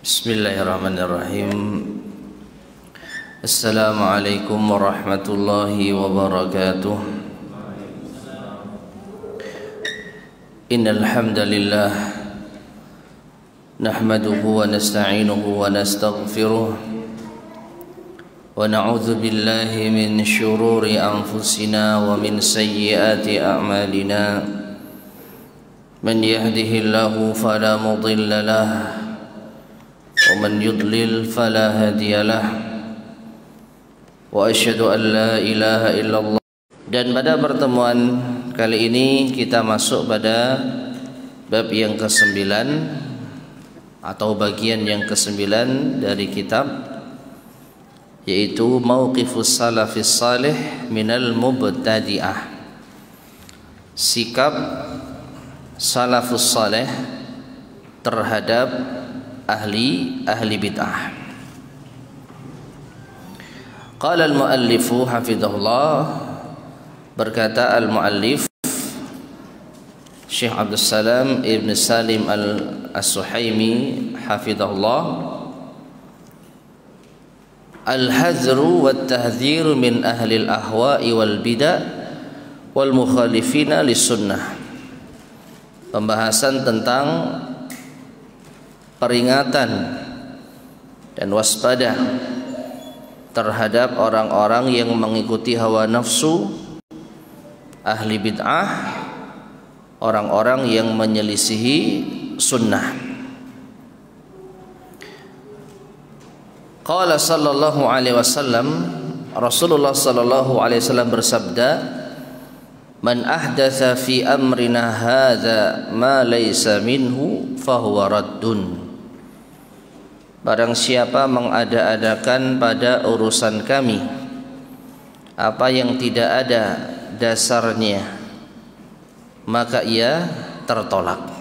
Bismillahirrahmanirrahim. Assalamualaikum warahmatullahi wabarakatuh. Innal hamdalillah nahmaduhu wa nasta'inuhu wa nastaghfiruh wa na'udzu billahi min shururi anfusina wa min sayyiati a'malina. Man yahdihillahu fala mudilla lahu ومن يضلل فلا هادي له وأشهد أن لا إله إلا الله. Dan pada pertemuan kali ini kita masuk pada bab yang ke-9 atau bagian yang ke-9 dari kitab, yaitu mauqifus salafis salih minal mubtadi'ah. Sikap salafus salih terhadap ahli bid'ah. Qala al-muallifu hafidhahullah, berkata al-muallif Syekh Abdul Salam Ibn Salim al-Suhaimi hafidhahullah, al-hazru wat-tahdhiru min ahli al-ahwa'i wal bid'ah wal mukhalifina lis-sunnah. Pembahasan tentang peringatan dan waspada terhadap orang-orang yang mengikuti hawa nafsu, ahli bid'ah, orang-orang yang menyelisihi sunnah. Qala sallallahu alaihi wasallam, Rasulullah sallallahu alaihi wasallam bersabda, man ahdatsa fi amrina hadza ma laysa minhu fahuwa raddun. Barang siapa mengada-adakan pada urusan kami apa yang tidak ada dasarnya, maka ia tertolak.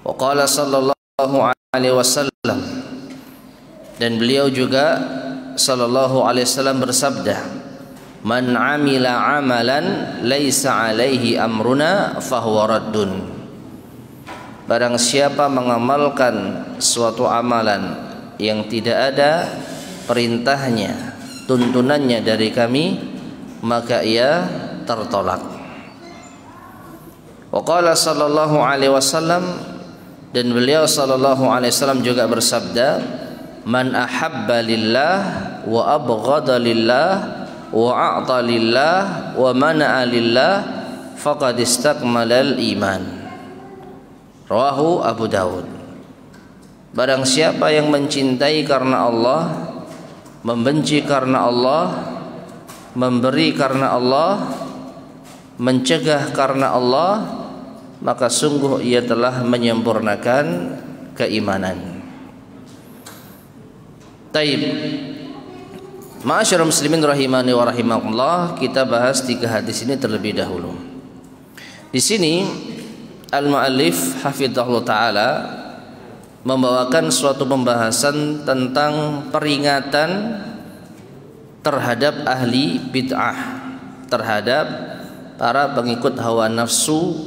Wa qala sallallahu alaihi wasallam, dan beliau juga sallallahu alaihi wasallam bersabda, man amila amalan laisa alaihi amruna fahuwa raddun. Barang siapa mengamalkan suatu amalan yang tidak ada perintahnya, tuntunannya dari kami, maka ia tertolak. Wa qala sallallahu alaihi wasallam, dan beliau sallallahu alaihi wasallam juga bersabda, man ahabba lillah wa abghada lillah wa a'ta lillah wa mana'a lillah faqad istakmalal iman. Rawahu Abu Dawud. Barang siapa yang mencintai karena Allah, membenci karena Allah, memberi karena Allah, mencegah karena Allah, maka sungguh ia telah menyempurnakan keimanan. Taib. Ma'asyiral muslimin rahimani wa rahimakumullah, kita bahas 3 hadis ini terlebih dahulu. Di sini al-muallif hafizahullah taala membawakan suatu pembahasan tentang peringatan terhadap ahli bid'ah, terhadap para pengikut hawa nafsu,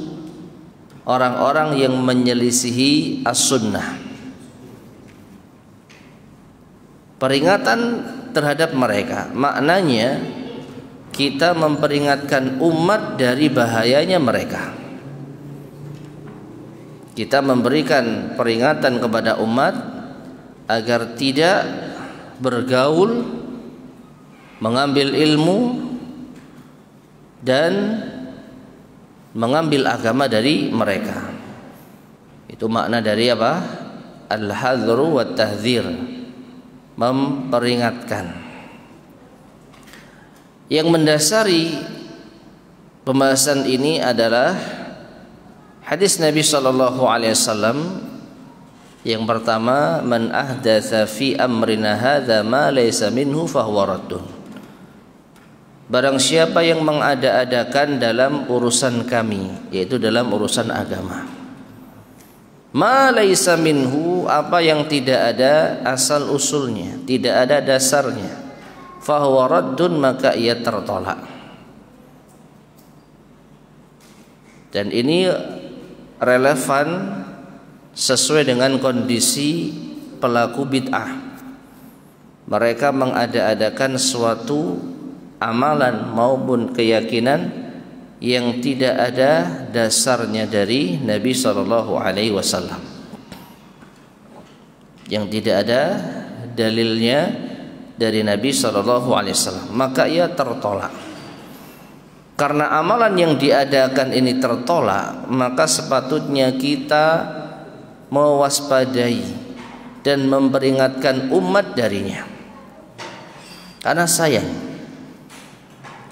orang-orang yang menyelisihi as-sunnah. Peringatan terhadap mereka maknanya kita memperingatkan umat dari bahayanya mereka. Kita memberikan peringatan kepada umat agar tidak bergaul, mengambil ilmu dan mengambil agama dari mereka. Itu makna dari apa? Al-hadzru wat tahdzir, memperingatkan. Yang mendasari pembahasan ini adalah hadis Nabi sallallahu alaihi wasallam yang pertama, man ahdatsa fi amrina hadza ma laysa minhu fahuwa raddun. Barang siapa yang mengada-adakan dalam urusan kami, yaitu dalam urusan agama, ma laysa minhu, apa yang tidak ada asal usulnya, tidak ada dasarnya, fahuwa raddun, maka ia tertolak. Dan ini relevan sesuai dengan kondisi pelaku bid'ah. Mereka mengada-adakan suatu amalan maupun keyakinan yang tidak ada dasarnya dari Nabi Shallallahu Alaihi Wasallam, yang tidak ada dalilnya dari Nabi Shallallahu Alaihi Wasallam, maka ia tertolak. Karena amalan yang diadakan ini tertolak, maka sepatutnya kita mewaspadai dan memperingatkan umat darinya. Karena sayang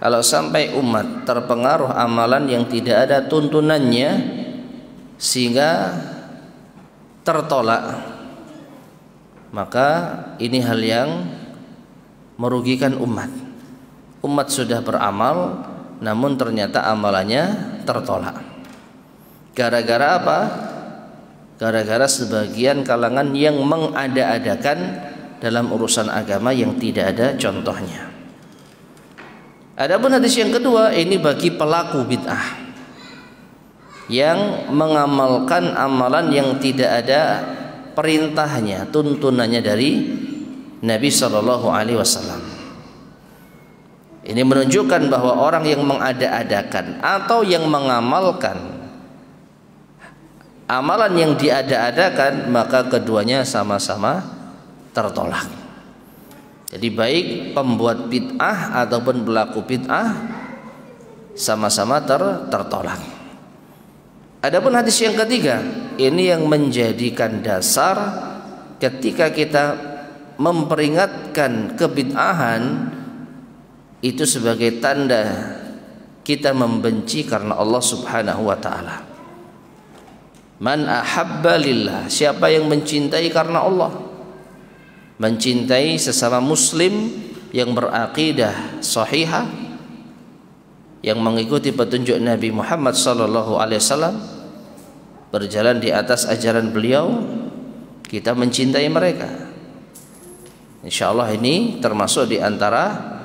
kalau sampai umat terpengaruh amalan yang tidak ada tuntunannya sehingga tertolak, maka ini hal yang merugikan umat. Umat sudah beramal namun ternyata amalannya tertolak. Gara-gara apa? Gara-gara sebagian kalangan yang mengada-adakan dalam urusan agama yang tidak ada contohnya. Adapun hadis yang kedua, ini bagi pelaku bid'ah yang mengamalkan amalan yang tidak ada perintahnya, tuntunannya dari Nabi Shallallahu Alaihi Wasallam. Ini menunjukkan bahwa orang yang mengada-adakan atau yang mengamalkan amalan yang diada-adakan, maka keduanya sama-sama tertolak. Jadi baik pembuat bid'ah ataupun pelaku bid'ah sama-sama tertolak. Adapun hadis yang ketiga, ini yang menjadikan dasar ketika kita memperingatkan kebid'ahan, itu sebagai tanda kita membenci karena Allah Subhanahu wa taala. Man ahabba lillah, siapa yang mencintai karena Allah, mencintai sesama muslim yang berakidah sahihah, yang mengikuti petunjuk Nabi Muhammad sallallahu alaihi wasallam, berjalan di atas ajaran beliau, kita mencintai mereka. Insyaallah ini termasuk di antara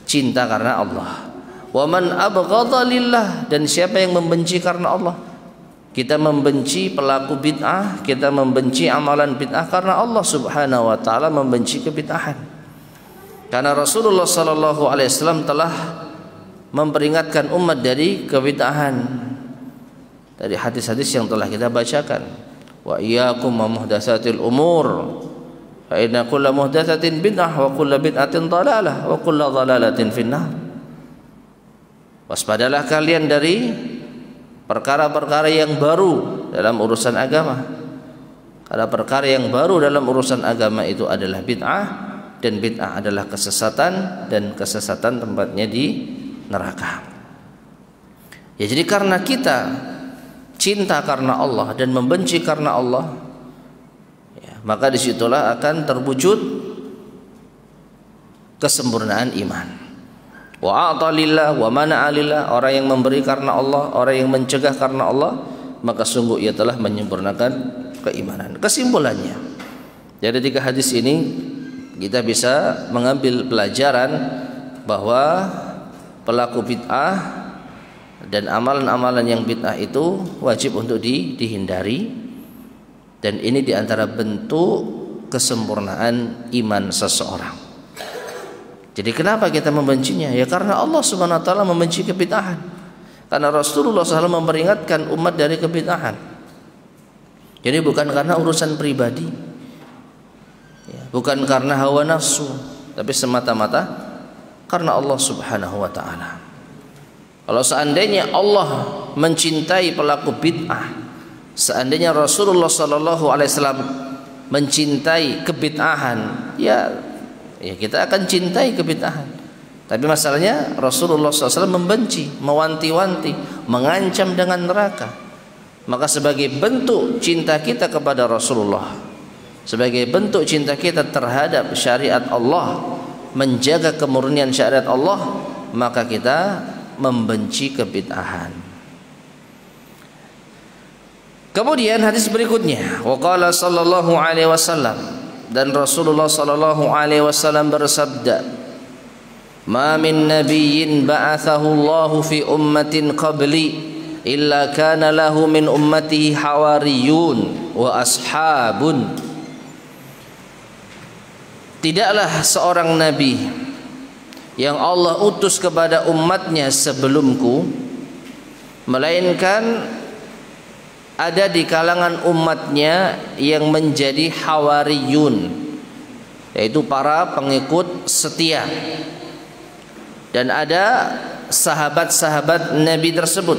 cinta karena Allah. Wa man abghadha lillah, dan siapa yang membenci karena Allah, kita membenci pelaku bid'ah, kita membenci amalan bid'ah karena Allah Subhanahu wa taala membenci kebid'ahan. Karena Rasulullah sallallahu alaihi wasallam telah memperingatkan umat dari kebid'ahan dari hadis-hadis yang telah kita bacakan. Wa iyyakum wa muhdatsatil umur, fa inna kulla muhdatsatin bid'ah wa kulla bid'atin dhalalah wa kulla dhalalatin finnar. Waspadalah kalian dari perkara-perkara yang baru dalam urusan agama. Karena perkara yang baru dalam urusan agama itu adalah bid'ah, dan bid'ah adalah kesesatan, dan kesesatan tempatnya di neraka. Ya, jadi karena kita cinta karena Allah dan membenci karena Allah, maka disitulah akan terwujud kesempurnaan iman. Wa a'talillah wa mana'alillah, orang yang memberi karena Allah, orang yang mencegah karena Allah, maka sungguh ia telah menyempurnakan keimanan. Kesimpulannya, dari tiga hadis ini kita bisa mengambil pelajaran bahwa pelaku bid'ah dan amalan-amalan yang bid'ah itu wajib untuk dihindari. Dan ini diantara bentuk kesempurnaan iman seseorang. Jadi kenapa kita membencinya? Ya karena Allah Subhanahu wa taala membenci kebid'ahan. Karena Rasulullah SAW memperingatkan umat dari kebid'ahan. Jadi bukan karena urusan pribadi, bukan karena hawa nafsu, tapi semata-mata karena Allah Subhanahu wa taala. Kalau seandainya Allah mencintai pelaku bid'ah, seandainya Rasulullah sallallahu alaihi wasallam mencintai kebid'ahan, ya kita akan cintai kebid'ahan. Tapi masalahnya Rasulullah SAW membenci, mewanti-wanti, mengancam dengan neraka. Maka sebagai bentuk cinta kita kepada Rasulullah, sebagai bentuk cinta kita terhadap syariat Allah, menjaga kemurnian syariat Allah, maka kita membenci kebid'ahan. Kemudian hadis berikutnya, waqala sallallahu alaihi wasallam, dan Rasulullah sallallahu alaihi wasallam bersabda, "Ma min nabiyyin ba'athahu Allah fi ummatin qabli illa kana lahu min ummatihi hawariyun wa ashabun. Tidaklah seorang nabi yang Allah utus kepada umatnya sebelumku, melainkan ada di kalangan umatnya yang menjadi hawariyun, yaitu para pengikut setia, dan ada sahabat-sahabat Nabi tersebut,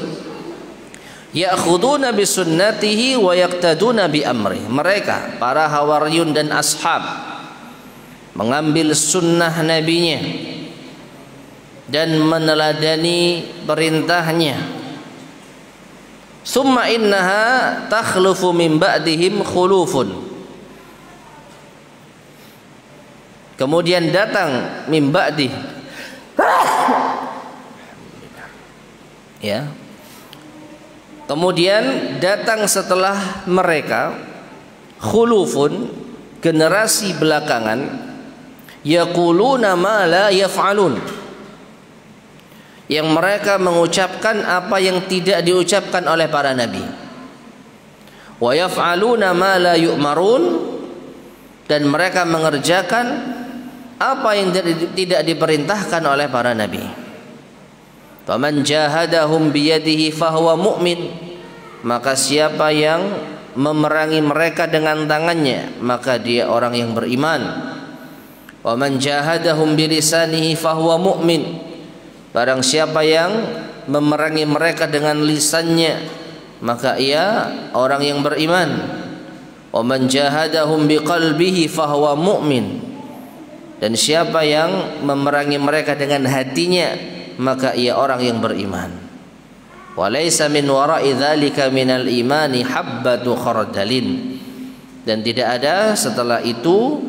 ya'khuduna bi sunnatihi wa yaqtaduna bi amri. Mereka para hawariyun dan ashab mengambil sunnah nabinya dan meneladani perintahnya. Summa innaha takhlufu min ba'dihim khulufun. Kemudian datang min ba'dih, ya. Kemudian datang setelah mereka khulufun, generasi belakangan, yaquluna ma la yaf'alun, yang mereka mengucapkan apa yang tidak diucapkan oleh para nabi, wa yaf'aluna ma la yu'marun, dan mereka mengerjakan apa yang tidak diperintahkan oleh para nabi. Faman jahadahum biyadihi fahuwa mu'min, maka siapa yang memerangi mereka dengan tangannya, maka dia orang yang beriman. Wa man jahadahum bilisanihi fahuwa mu'min, barang siapa yang memerangi mereka dengan lisannya, maka ia orang yang beriman. Wa man jahadahum biqalbihi fahuwa mu'min, dan siapa yang memerangi mereka dengan hatinya, maka ia orang yang beriman. Wa laisa min wara'i dzalika minal imani habbatu khardalin, dan tidak ada setelah itu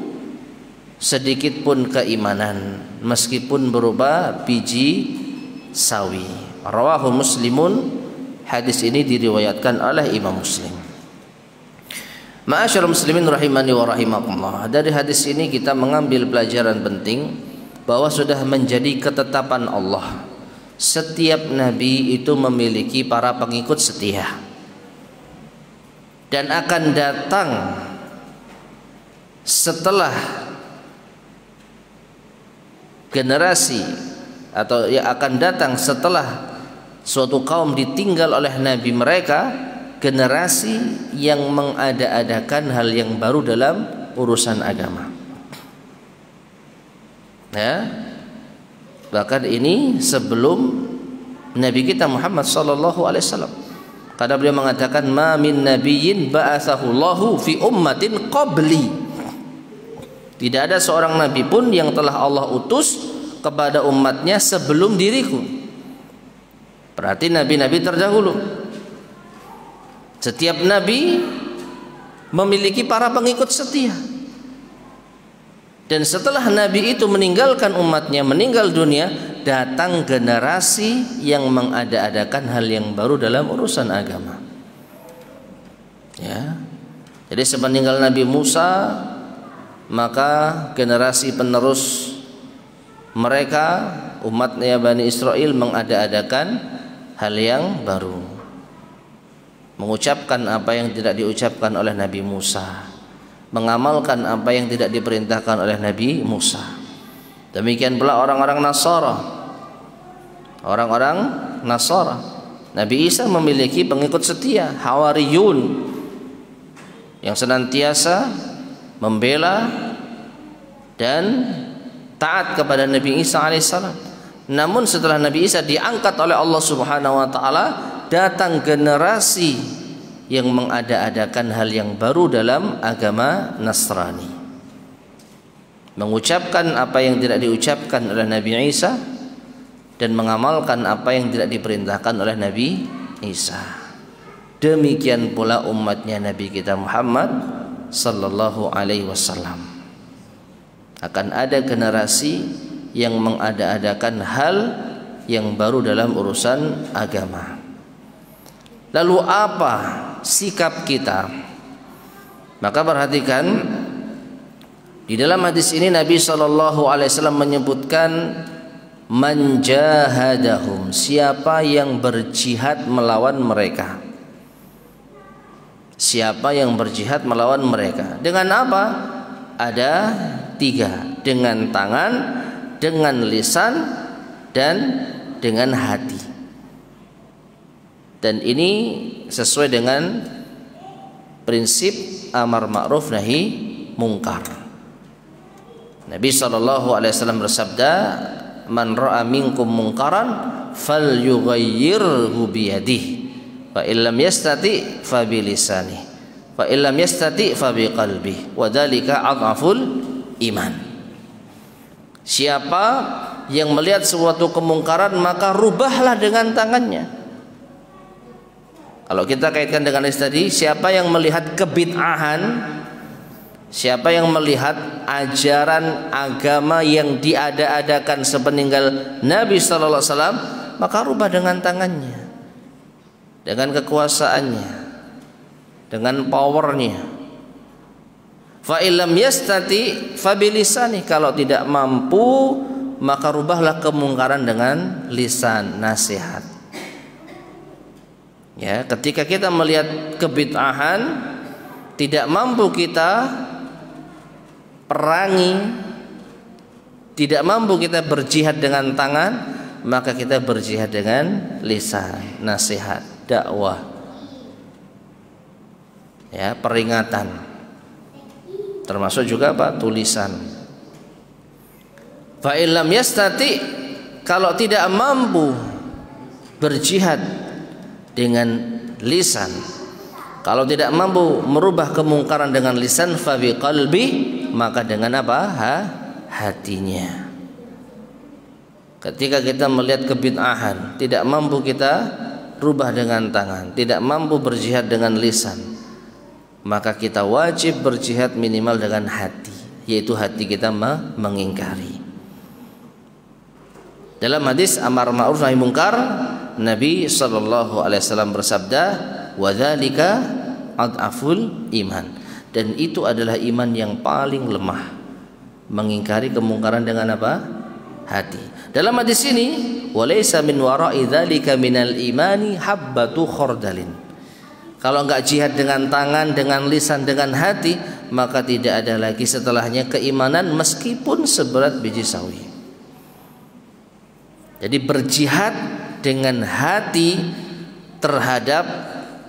sedikit pun keimanan meskipun berupa biji sawi. Rawahu Muslimun. Hadis ini diriwayatkan oleh Imam Muslim. Ma'asyiral muslimin rahimani wa rahimakumullah. Dari hadis ini kita mengambil pelajaran penting bahwa sudah menjadi ketetapan Allah, setiap nabi itu memiliki para pengikut setia, dan akan datang setelah generasi, atau yang akan datang setelah suatu kaum ditinggal oleh nabi mereka, generasi yang mengada-adakan hal yang baru dalam urusan agama. Ya, bahkan ini sebelum Nabi kita Muhammad sallallahu alaihi wasallam, karena beliau mengatakan ma min nabiyyin ba'atsahu Allahu fi ummatin qabli. Tidak ada seorang nabi pun yang telah Allah utus kepada umatnya sebelum diriku. Berarti nabi-nabi terdahulu. Setiap nabi memiliki para pengikut setia. Dan setelah nabi itu meninggalkan umatnya, meninggal dunia, datang generasi yang mengada-adakan hal yang baru dalam urusan agama. Ya. Jadi sepeninggal Nabi Musa, maka generasi penerus mereka, umatnya Bani Israel, mengada-adakan hal yang baru, mengucapkan apa yang tidak diucapkan oleh Nabi Musa, mengamalkan apa yang tidak diperintahkan oleh Nabi Musa. Demikian pula orang-orang Nasara. Orang-orang Nasara, Nabi Isa memiliki pengikut setia, hawariyun, yang senantiasa membela dan taat kepada Nabi Isa alaihissalam. Namun setelah Nabi Isa diangkat oleh Allah Subhanahu wa taala, datang generasi yang mengada-adakan hal yang baru dalam agama Nasrani, mengucapkan apa yang tidak diucapkan oleh Nabi Isa dan mengamalkan apa yang tidak diperintahkan oleh Nabi Isa. Demikian pula umatnya Nabi kita Muhammad sallallahu alaihi wasallam. Akan ada generasi yang mengada-adakan hal yang baru dalam urusan agama. Lalu apa sikap kita? Maka perhatikan, di dalam hadis ini Nabi sallallahu alaihi wasallam menyebutkan man jahadahum, siapa yang berjihad melawan mereka. Siapa yang berjihad melawan mereka. Dengan apa? Ada 3, dengan tangan, dengan lisan, dan dengan hati. Dan ini sesuai dengan prinsip amar ma'ruf nahi mungkar. Nabi SAW bersabda, man ra'a minkum mungkaran falyughayyirhu biyadihi, fa illam yastati fa bilisanihi, fa illam yastati fa biqalbihi, wa dzalika adhaful iman. Siapa yang melihat suatu kemungkaran maka rubahlah dengan tangannya. Kalau kita kaitkan dengan hadis tadi, siapa yang melihat kebid'ahan, siapa yang melihat ajaran agama yang diada-adakan sepeninggal Nabi sallallahu alaihi wasallam, maka rubah dengan tangannya, dengan kekuasaannya, dengan powernya. Fa illam yastati fa bilisani, kalau tidak mampu maka rubahlah kemungkaran dengan lisan, nasihat. Ya, ketika kita melihat kebid'ahan, tidak mampu kita perangi, tidak mampu kita berjihad dengan tangan, maka kita berjihad dengan lisan, nasihat, dakwah, ya, peringatan, termasuk juga apa? Tulisan. Fa illam yastati, kalau tidak mampu berjihad dengan lisan, kalau tidak mampu merubah kemungkaran dengan lisan, fa biqalbi, maka dengan apa? Hatinya. Ketika kita melihat kebid'ahan, tidak mampu kita rubah dengan tangan, tidak mampu berjihad dengan lisan, maka kita wajib berjihad minimal dengan hati, yaitu hati kita mengingkari. Dalam hadis amar ma'ruf nahi mungkar, Nabi sallallahu alaihi wasallam bersabda, wa dzalika adhaful iman, dan itu adalah iman yang paling lemah, mengingkari kemungkaran dengan apa? Hati. Dalam hadis ini, walaysa min wara'i dzalika minal imani habbatu khardalin. Kalau enggak jihad dengan tangan, dengan lisan, dengan hati, maka tidak ada lagi setelahnya keimanan meskipun seberat biji sawi. Jadi berjihad dengan hati terhadap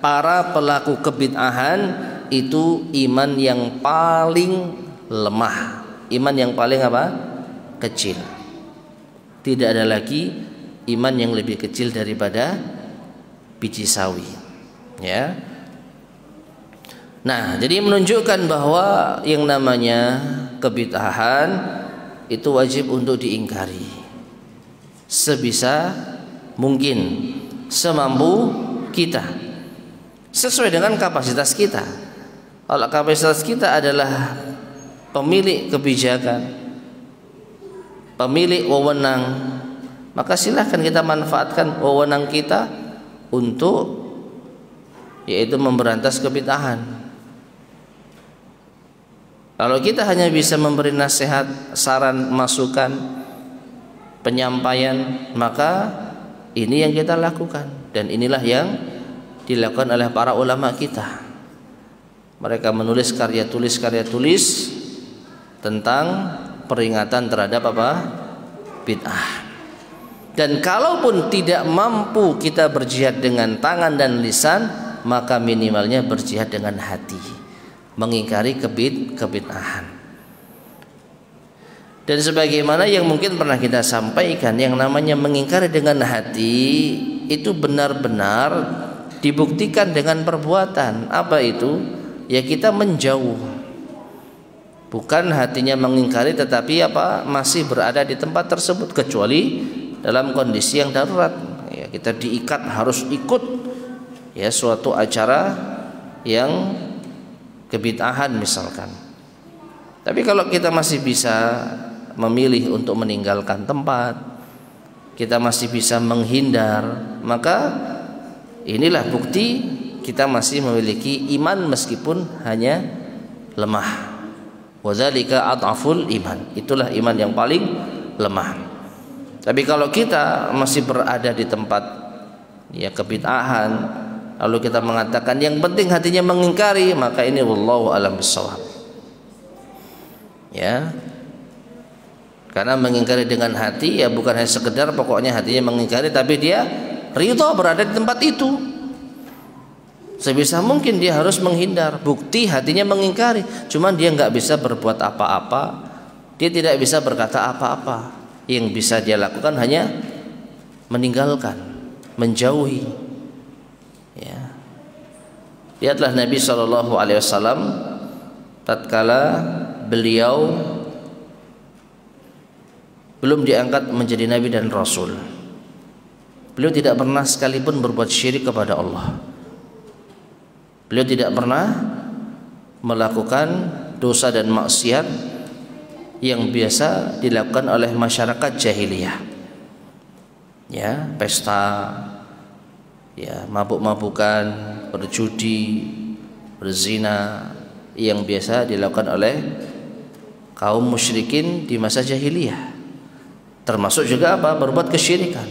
para pelaku kebid'ahan itu iman yang paling lemah, iman yang paling apa? Kecil. Tidak ada lagi iman yang lebih kecil daripada biji sawi, ya. Nah, jadi menunjukkan bahwa yang namanya kebid'ahan itu wajib untuk diingkari sebisa mungkin, semampu kita, sesuai dengan kapasitas kita. Kalau kapasitas kita adalah pemilik kebijakan, pemilik wewenang, maka silahkan kita manfaatkan wewenang kita untuk, yaitu memberantas kebid'ahan. Kalau kita hanya bisa memberi nasihat, saran, masukan, penyampaian, maka ini yang kita lakukan, dan inilah yang dilakukan oleh para ulama kita. Mereka menulis karya tulis tentang peringatan terhadap apa? Bid'ah. Dan kalaupun tidak mampu kita berjihad dengan tangan dan lisan, maka minimalnya berjihad dengan hati, mengingkari kebid'ahan. Dan sebagaimana yang mungkin pernah kita sampaikan, yang namanya mengingkari dengan hati itu benar-benar dibuktikan dengan perbuatan. Apa itu? Ya, kita menjauh. Bukan hatinya mengingkari, tetapi apa? Masih berada di tempat tersebut, kecuali dalam kondisi yang darurat. Ya, kita diikat harus ikut, ya, suatu acara yang kebid'ahan misalkan. Tapi kalau kita masih bisa memilih untuk meninggalkan tempat, kita masih bisa menghindar, maka inilah bukti kita masih memiliki iman meskipun hanya lemah. Wa dzalika adhaful iman, itulah iman yang paling lemah. Tapi kalau kita masih berada di tempat ya kebid'ahan, lalu kita mengatakan yang penting hatinya mengingkari, maka ini wallahu a'lam bishawab. Ya. Karena mengingkari dengan hati ya bukan hanya sekedar pokoknya hatinya mengingkari, tapi dia ridho berada di tempat itu. Sebisa mungkin dia harus menghindar. Bukti hatinya mengingkari, cuman dia nggak bisa berbuat apa-apa, dia tidak bisa berkata apa-apa. Yang bisa dia lakukan hanya meninggalkan, menjauhi. Ya. Lihatlah Nabi SAW tatkala beliau belum diangkat menjadi Nabi dan Rasul, beliau tidak pernah sekalipun berbuat syirik kepada Allah. Beliau tidak pernah melakukan dosa dan maksiat yang biasa dilakukan oleh masyarakat jahiliyah. Ya, pesta, ya, mabuk-mabukan, berjudi, berzina yang biasa dilakukan oleh kaum musyrikin di masa jahiliyah. Termasuk juga apa? Berbuat kesyirikan.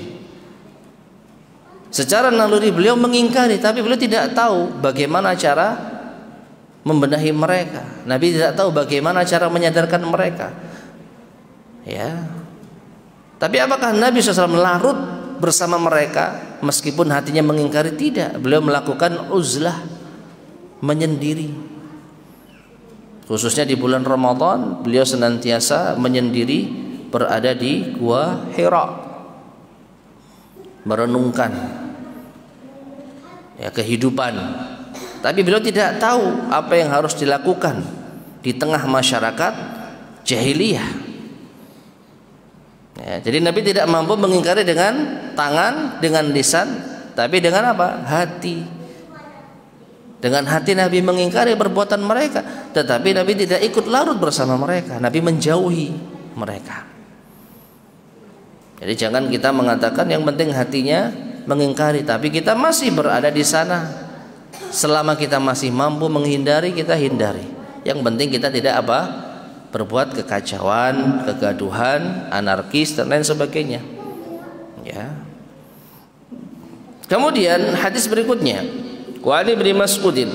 Secara naluri beliau mengingkari, tapi beliau tidak tahu bagaimana cara membenahi mereka. Nabi tidak tahu bagaimana cara menyadarkan mereka. Ya. Tapi apakah Nabi SAW larut bersama mereka meskipun hatinya mengingkari? Tidak. Beliau melakukan uzlah, menyendiri. Khususnya di bulan Ramadan, beliau senantiasa menyendiri berada di Gua Hira, merenungkan ya kehidupan. Tapi beliau tidak tahu apa yang harus dilakukan di tengah masyarakat jahiliyah. Ya, jadi Nabi tidak mampu mengingkari dengan tangan, dengan lisan, tapi dengan apa? Hati. Dengan hati Nabi mengingkari perbuatan mereka, tetapi Nabi tidak ikut larut bersama mereka. Nabi menjauhi mereka. Jadi jangan kita mengatakan yang penting hatinya mengingkari, tapi kita masih berada di sana. Selama kita masih mampu menghindari, kita hindari. Yang penting kita tidak apa? Berbuat kekacauan, kegaduhan, anarkis dan lain sebagainya. Ya. Kemudian hadis berikutnya, wa Ali bin Mas'udin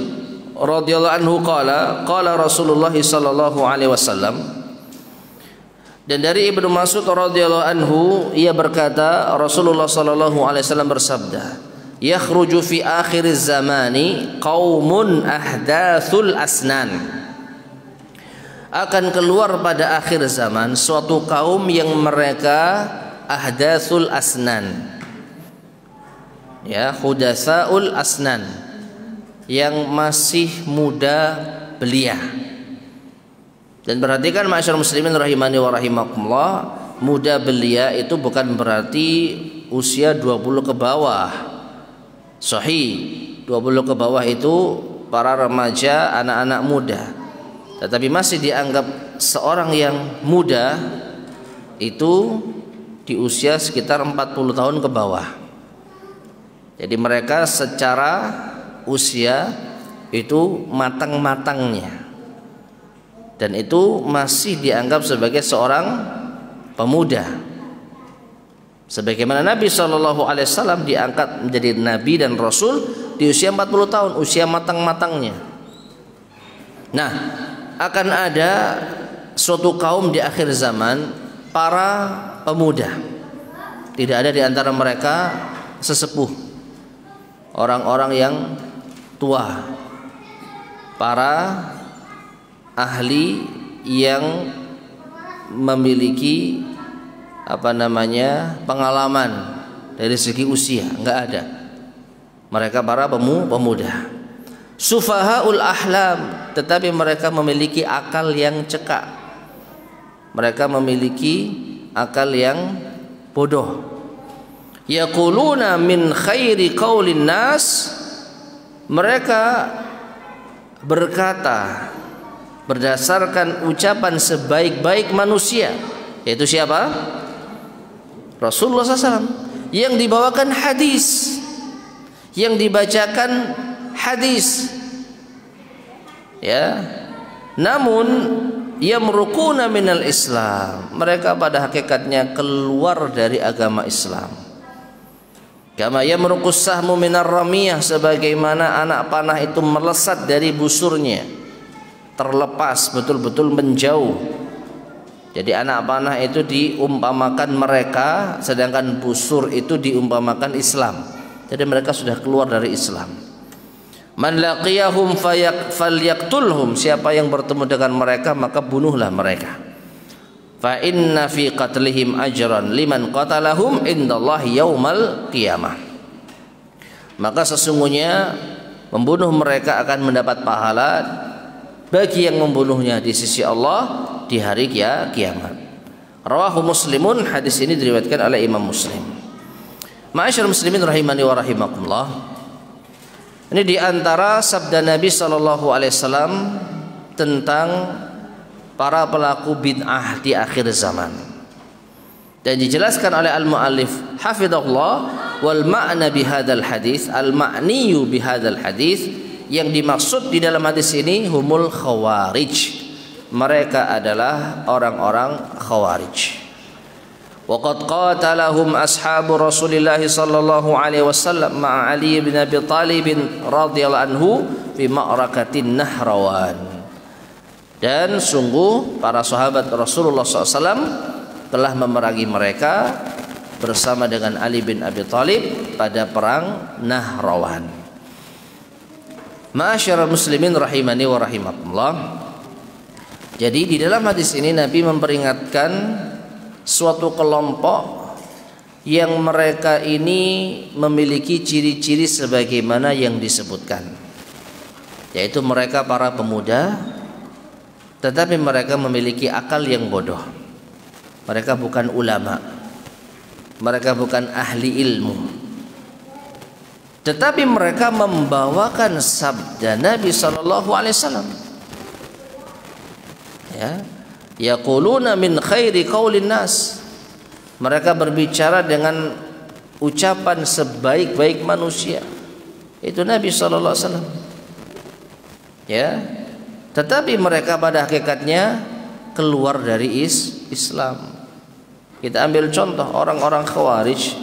radhiyallahu anhu qala Rasulullah sallallahu alaihi wasallam. Dan dari Ibnu Mas'ud radhiyallahu anhu ia berkata, Rasulullah sallallahu alaihi wasallam bersabda, yakhruju fi akhir zamani qaumun ahdatsul asnan. Akan keluar pada akhir zaman suatu kaum yang mereka ahdatsul asnan. Ya, hudatsaul asnan, yang masih muda belia. Dan perhatikan masyarakat muslimin rahimani wa rahimakumullah, muda belia itu bukan berarti usia 20 ke bawah. Sahih, 20 ke bawah itu para remaja, anak-anak muda. Tetapi masih dianggap seorang yang muda itu di usia sekitar 40 tahun ke bawah. Jadi mereka secara usia itu matang-matangnya, dan itu masih dianggap sebagai seorang pemuda. Sebagaimana Nabi SAW diangkat menjadi Nabi dan Rasul di usia 40 tahun, usia matang-matangnya. Nah, akan ada suatu kaum di akhir zaman, para pemuda. Tidak ada di antara mereka sesepuh, orang-orang yang tua, para ahli yang memiliki pengalaman dari segi usia, enggak ada. Mereka para pemuda. Sufahaul ahlam, tetapi mereka memiliki akal yang cekak. Mereka memiliki akal yang bodoh. Yaquluna min khairi qaulin nas, mereka berkata berdasarkan ucapan sebaik-baik manusia, yaitu siapa? Rasulullah SAW, yang dibawakan hadis, yang dibacakan hadis. Ya, namun yamruquna minal Islam, mereka pada hakikatnya keluar dari agama Islam. Kama yamruqus sahmu minar ramiyah, sebagaimana anak panah itu melesat dari busurnya, terlepas betul-betul menjauh. Jadi anak panah itu diumpamakan mereka, sedangkan busur itu diumpamakan Islam. Jadi mereka sudah keluar dari Islam. Man laqiyahum falyaqtulhum, siapa yang bertemu dengan mereka maka bunuhlah mereka. Fa inna fi qatlihim ajran liman qatalahum indallahi yaumal qiyamah. Maka sesungguhnya membunuh mereka akan mendapat pahala bagi yang membunuhnya di sisi Allah di hari kiamat. Rawahu Muslimun, hadis ini diriwayatkan oleh Imam Muslim. Ma'asyiral muslimin rahimani wa rahimakumullah. Ini di antara sabda Nabi sallallahu alaihi wasallam tentang para pelaku bid'ah di akhir zaman. Dan dijelaskan oleh al-muallif hafizahullah, wal ma'na bihadzal hadis, al-ma'niyu bihadzal hadis, yang dimaksud di dalam hadis ini humul khawarij. Mereka adalah orang-orang khawarij. Waqad qatalahum ashabu Rasulillah sallallahu alaihi wasallam ma'a Ali bin Abi Thalib radhiyallahu anhu fi ma'rakatin Nahrawan. Dan sungguh para sahabat Rasulullah SAW telah memerangi mereka bersama dengan Ali bin Abi Thalib pada perang Nahrawan. Ma'asyiral muslimin rahimani wa rahimakumullah. Jadi di dalam hadis ini Nabi memperingatkan suatu kelompok yang mereka ini memiliki ciri-ciri sebagaimana yang disebutkan, yaitu mereka para pemuda, tetapi mereka memiliki akal yang bodoh. Mereka bukan ulama, mereka bukan ahli ilmu, tetapi mereka membawakan sabda Nabi sallallahu alaihi wasallam. Ya, yaquluna min khairi qaulin nas, mereka berbicara dengan ucapan sebaik-baik manusia, itu Nabi sallallahu alaihi wasallam. Ya, tetapi mereka pada hakikatnya keluar dari Islam. Kita ambil contoh orang-orang khawarij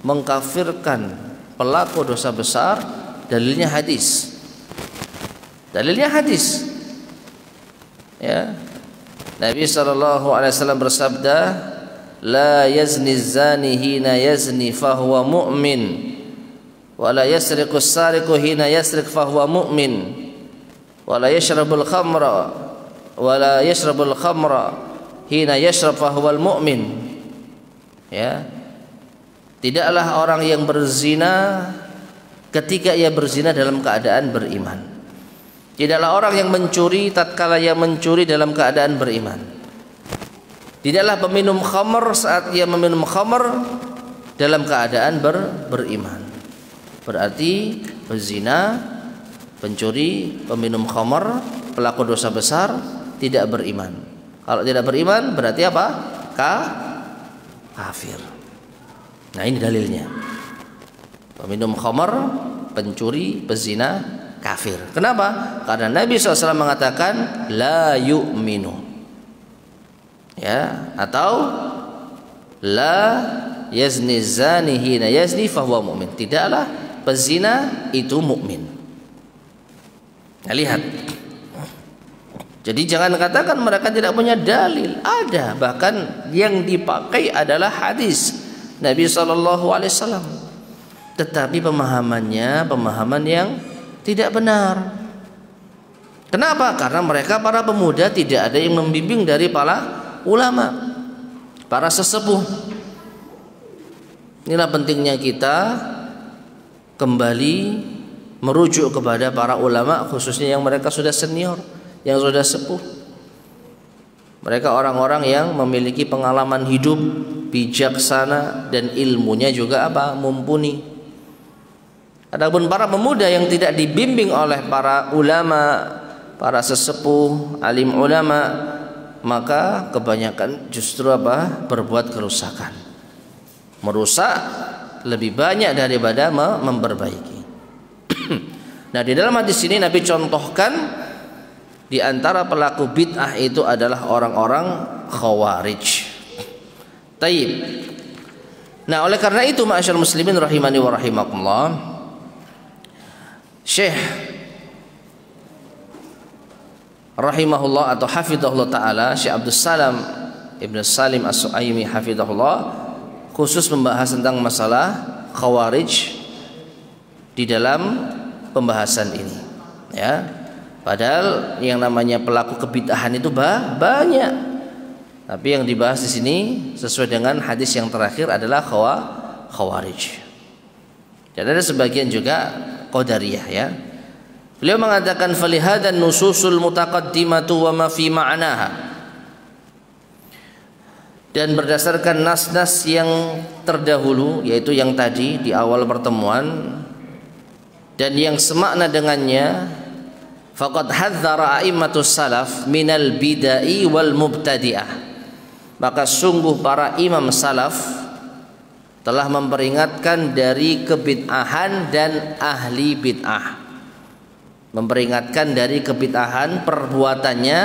mengkafirkan pelaku dosa besar, dalilnya hadis. Dalilnya hadis. Ya. Nabi sallallahu alaihi wasallam bersabda, la yazni zani hina yazni fahuwa mu'min, wa la yasriqu as-sariqu hina yasriq fahuwa mu'min, wa la yashrabul khamra hina yashrab fahuwal mu'min. Ya. Tidaklah orang yang berzina ketika ia berzina dalam keadaan beriman. Tidaklah orang yang mencuri tatkala ia mencuri dalam keadaan beriman. Tidaklah peminum khamr saat ia meminum khamr dalam keadaan beriman. Berarti pezina, pencuri, peminum khamr, pelaku dosa besar tidak beriman. Kalau tidak beriman berarti apa? Kafir. Nah, ini dalilnya. Peminum khamr, pencuri, pezina, kafir. Kenapa? Karena Nabi SAW mengatakan la yu'minu, ya, atau la yazni zani hina yazni fahuwa mu'min, tidaklah pezina itu mukmin. Nah, lihat. Jadi jangan katakan mereka tidak punya dalil. Ada, bahkan yang dipakai adalah hadis Nabi SAW. Tetapi pemahamannya pemahaman yang tidak benar. Kenapa? Karena mereka para pemuda tidak ada yang membimbing dari para ulama, para sesepuh. Inilah pentingnya kita kembali merujuk kepada para ulama, khususnya yang mereka sudah senior, yang sudah sepuh. Mereka orang-orang yang memiliki pengalaman hidup, bijaksana, dan ilmunya juga apa? Mumpuni. Adapun para pemuda yang tidak dibimbing oleh para ulama, para sesepuh, alim ulama, maka kebanyakan justru apa? Berbuat kerusakan. Merusak lebih banyak daripada memperbaiki. Nah, di dalam hadis ini Nabi contohkan di antara pelaku bid'ah itu adalah orang-orang Khawarij. Taib. Nah, oleh karena itu ma'asyarul muslimin rahimani wa rahimakumullah, Syekh rahimahullah atau hafizahullah taala, Syekh Abdus Salam Ibn Salim As-Su'aimi hafizahullah, khusus membahas tentang masalah Khawarij di dalam pembahasan ini, ya. Padahal yang namanya pelaku kebid'ahan itu banyak, tapi yang dibahas di sini sesuai dengan hadis yang terakhir adalah Khawarij. Dan ada sebagian juga Qadariyah, ya. Beliau mengatakan falihadan nususul mutaqaddimatu wa ma fi ma'naha. Dan berdasarkan nas-nas yang terdahulu, yaitu yang tadi di awal pertemuan dan yang semakna dengannya, faqad hadzara a'immatus salaf minal bidai wal mubtadi'ah. Maka sungguh para imam salaf telah memperingatkan dari kebid'ahan dan ahli bid'ah. Memperingatkan dari kebid'ahan, perbuatannya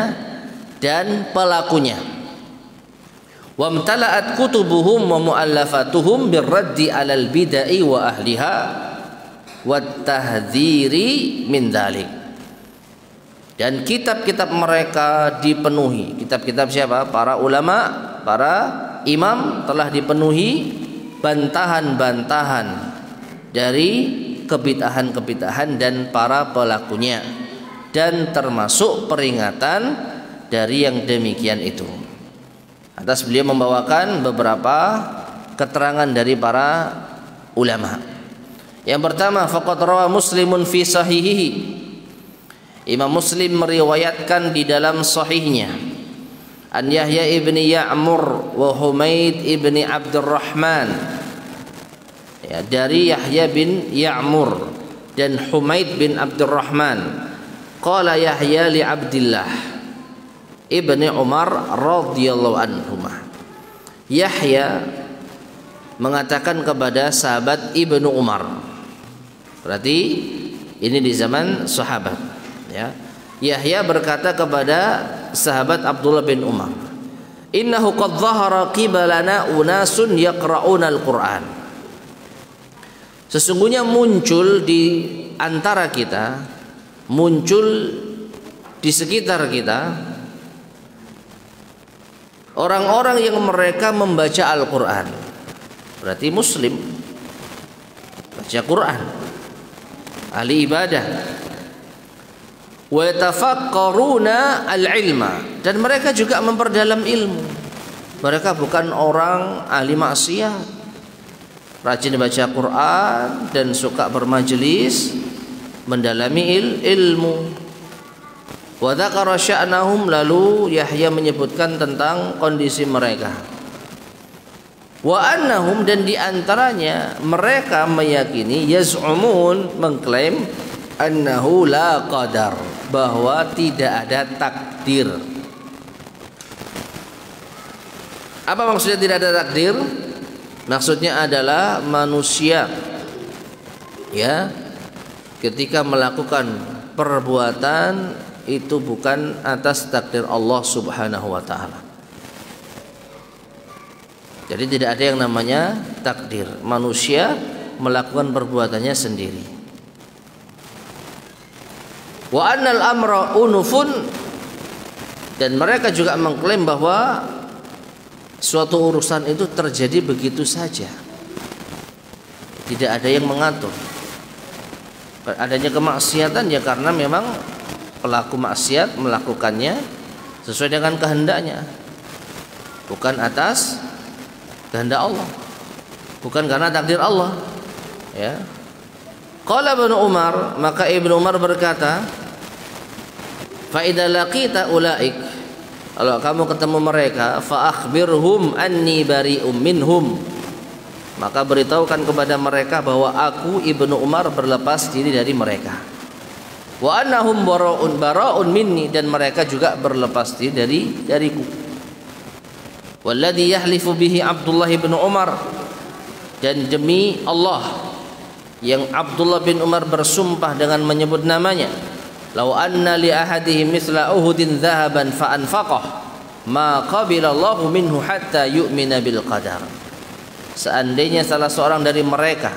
dan pelakunya. Wa mtala'at kutubuhum wa mu'allafatuhum birraddi 'alal bidai wa ahliha wat tahdhiri min dzalik. Dan kitab-kitab mereka dipenuhi. Kitab-kitab siapa? Para ulama, para imam telah dipenuhi bantahan-bantahan dari kebid'ahan-kebid'ahan dan para pelakunya, dan termasuk peringatan dari yang demikian itu. Atas beliau membawakan beberapa keterangan dari para ulama. Yang pertama, faqad rawa Muslimun fi sahihihi. Imam Muslim meriwayatkan di dalam sahihnya an Yahya ibni Ya'mur wa Humaid ibni Abdurrahman, ya, dari Yahya bin Ya'mur dan Humaid bin Abdurrahman. Qala Yahya li Abdillah ibni Umar radhiyallahu anhuma. Yahya mengatakan kepada sahabat Ibnu Umar. Berarti ini di zaman sahabat, ya. Yahya berkata kepada sahabat Abdullah bin Umar, innahu qad dhahara qibalana unasun yaqra'una al-Qur'an. Sesungguhnya muncul di antara kita, muncul di sekitar kita orang-orang yang mereka membaca Al-Qur'an. Berarti muslim, baca Quran, ahli ibadah. Wa yatafaqqaruna al-ilma, dan mereka juga memperdalam ilmu. Mereka bukan orang ahli maksiat, rajin baca Quran dan suka bermajelis mendalami ilmu. Wa dzakara sya'nahum, lalu Yahya menyebutkan tentang kondisi mereka. Wa annahum, dan diantaranya mereka meyakini, yaz'umun, mengklaim, annahu la qadar, bahwa tidak ada takdir. Apa maksudnya tidak ada takdir? Maksudnya adalah manusia, ya, ketika melakukan perbuatan itu bukan atas takdir Allah Subhanahu wa taala. Jadi tidak ada yang namanya takdir. Manusia melakukan perbuatannya sendiri. Wa annal amra unufun, dan mereka juga mengklaim bahwa suatu urusan itu terjadi begitu saja, tidak ada yang mengatur. Adanya kemaksiatan ya karena memang pelaku maksiat melakukannya sesuai dengan kehendaknya, bukan atas kehendak Allah, bukan karena takdir Allah, ya. Qala Ibnu Umar, maka Ibnu Umar berkata, fa idza laqita ulaik, kalau kamu ketemu mereka, fa akhbirhum anni bari'um minhum, maka beritahukan kepada mereka bahwa aku Ibnu Umar berlepas diri dari mereka. Wa annahum bara'un minni, dan mereka juga berlepas diri dariku. Walladzi yahlifu bihi Abdullah bin Umar, dan demi Allah yang Abdullah bin Umar bersumpah dengan menyebut namanya, "Lau anna li ahadihim mithla Uhudin dhahaban fa anfaqah ma qabilallahu minhu hatta yu'mina bil qadar." Seandainya salah seorang dari mereka